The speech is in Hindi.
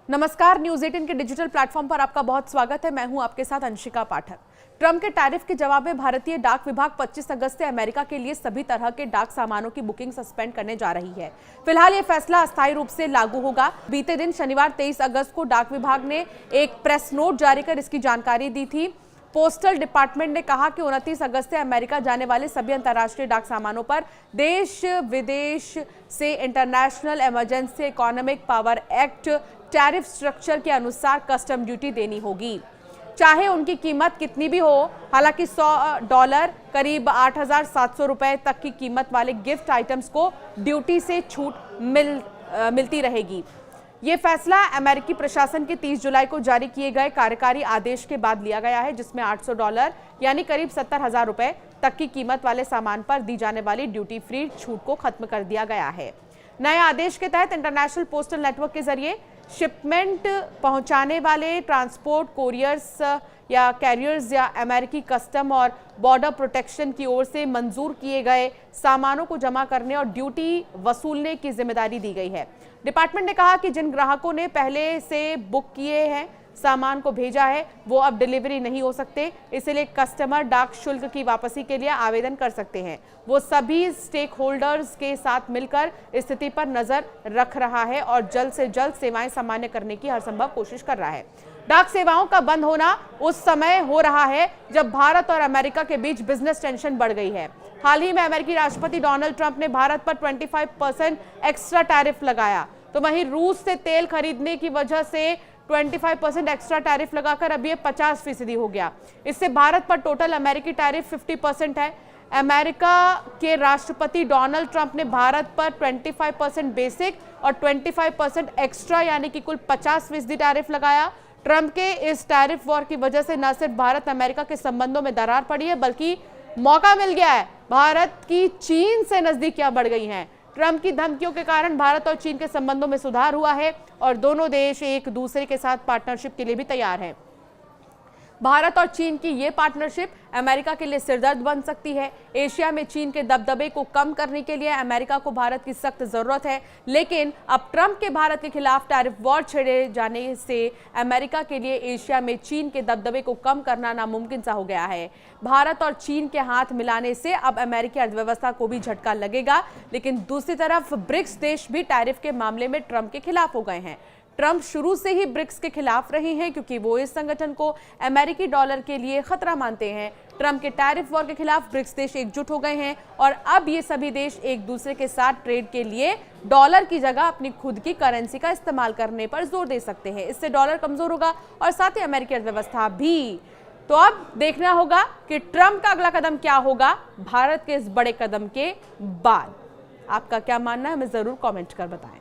नमस्कार, न्यूज़ 18 के डिजिटल प्लेटफॉर्म पर आपका बहुत स्वागत है। मैं हूं आपके साथ अंशिका पाठक। ट्रंप के टैरिफ के जवाब में भारतीय डाक विभाग 25 अगस्त से अमेरिका के लिए सभी तरह के डाक सामानों की बुकिंग सस्पेंड करने जा रही है। फिलहाल ये फैसला अस्थायी रूप से लागू होगा। बीते दिन शनिवार 23 अगस्त को डाक विभाग ने एक प्रेस नोट जारी कर इसकी जानकारी दी थी। पोस्टल डिपार्टमेंट ने कहा कि 29 अगस्त से अमेरिका जाने वाले सभी अंतर्राष्ट्रीय डाक सामानों पर देश विदेश से international emergency economic power act tariff structure के अनुसार कस्टम ड्यूटी देनी होगी, चाहे उनकी कीमत कितनी भी हो। हालांकि $100 करीब 8,700 रुपए तक की कीमत वाले गिफ्ट आइटम्स को ड्यूटी से छूट मिलती रहेगी। ये फैसला अमेरिकी प्रशासन के 30 जुलाई को जारी किए गए कार्यकारी आदेश के बाद लिया गया है, जिसमें $800 यानी करीब 70,000 रुपए तक की कीमत वाले सामान पर दी जाने वाली ड्यूटी फ्री छूट को खत्म कर दिया गया है। नए आदेश के तहत इंटरनेशनल पोस्टल नेटवर्क के जरिए शिपमेंट पहुंचाने वाले ट्रांसपोर्ट कोरियर्स या कैरियर्स या अमेरिकी कस्टम और बॉर्डर प्रोटेक्शन की ओर से मंजूर किए गए सामानों को जमा करने और ड्यूटी वसूलने की जिम्मेदारी दी गई है। डिपार्टमेंट ने कहा कि जिन ग्राहकों ने पहले से बुक किए हैं सामान को भेजा है, वो अब डिलीवरी नहीं हो सकते, इसलिए कस्टमर डाक शुल्क की वापसी के लिए आवेदन कर सकते हैं। वो सभी स्टेक होल्डर्स के साथ मिलकर स्थिति पर नजर रख रहा है और जल्द से जल्द सेवाएं सामान्य करने की हर संभव कोशिश कर रहा है। डाक सेवाओं का बंद होना उस समय हो रहा है जब भारत और अमेरिका के बीच बिजनेस टेंशन बढ़ गई है। हाल ही में अमेरिकी राष्ट्रपति डोनाल्ड ट्रंप ने भारत पर 25% एक्स्ट्रा टैरिफ लगाया, तो वहीं रूस से तेल खरीदने की वजह से 25% एक्स्ट्रा टैरिफ लगाकर अब ये 50% हो गया। इससे भारत पर टोटल अमेरिकी टैरिफ 50% है। अमेरिका के राष्ट्रपति डोनाल्ड ट्रंप ने भारत पर 25% बेसिक और 25% एक्स्ट्रा यानी कि कुल 50% टैरिफ लगाया। ट्रंप के इस टैरिफ वॉर की वजह से न सिर्फ भारत अमेरिका के संबंधों में दरार पड़ी है, बल्कि मौका मिल गया है। भारत की चीन से नजदीकियां बढ़ गई हैं। ट्रंप की धमकियों के कारण भारत और चीन के संबंधों में सुधार हुआ है और दोनों देश एक दूसरे के साथ पार्टनरशिप के लिए भी तैयार हैं। भारत और चीन की ये पार्टनरशिप अमेरिका के लिए सिरदर्द बन सकती है। एशिया में चीन के दबदबे को कम करने के लिए अमेरिका को भारत की सख्त जरूरत है, लेकिन अब ट्रंप के भारत के खिलाफ टैरिफ वॉर छेड़े जाने से अमेरिका के लिए एशिया में चीन के दबदबे को कम करना नामुमकिन सा हो गया है। भारत और चीन के हाथ मिलाने से अब अमेरिकी अर्थव्यवस्था को भी झटका लगेगा, लेकिन दूसरी तरफ ब्रिक्स देश भी टैरिफ के मामले में ट्रंप के खिलाफ हो गए हैं। ट्रंप शुरू से ही ब्रिक्स के खिलाफ रहे हैं क्योंकि वो इस संगठन को अमेरिकी डॉलर के लिए खतरा मानते हैं। ट्रंप के टैरिफ वॉर के खिलाफ ब्रिक्स देश एकजुट हो गए हैं और अब ये सभी देश एक दूसरे के साथ ट्रेड के लिए डॉलर की जगह अपनी खुद की करेंसी का इस्तेमाल करने पर जोर दे सकते हैं। इससे डॉलर कमजोर होगा और साथ ही अमेरिकी अर्थव्यवस्था भी। तो अब देखना होगा कि ट्रंप का अगला कदम क्या होगा भारत के इस बड़े कदम के बाद। आपका क्या मानना है, हमें जरूर कॉमेंट कर बताएं।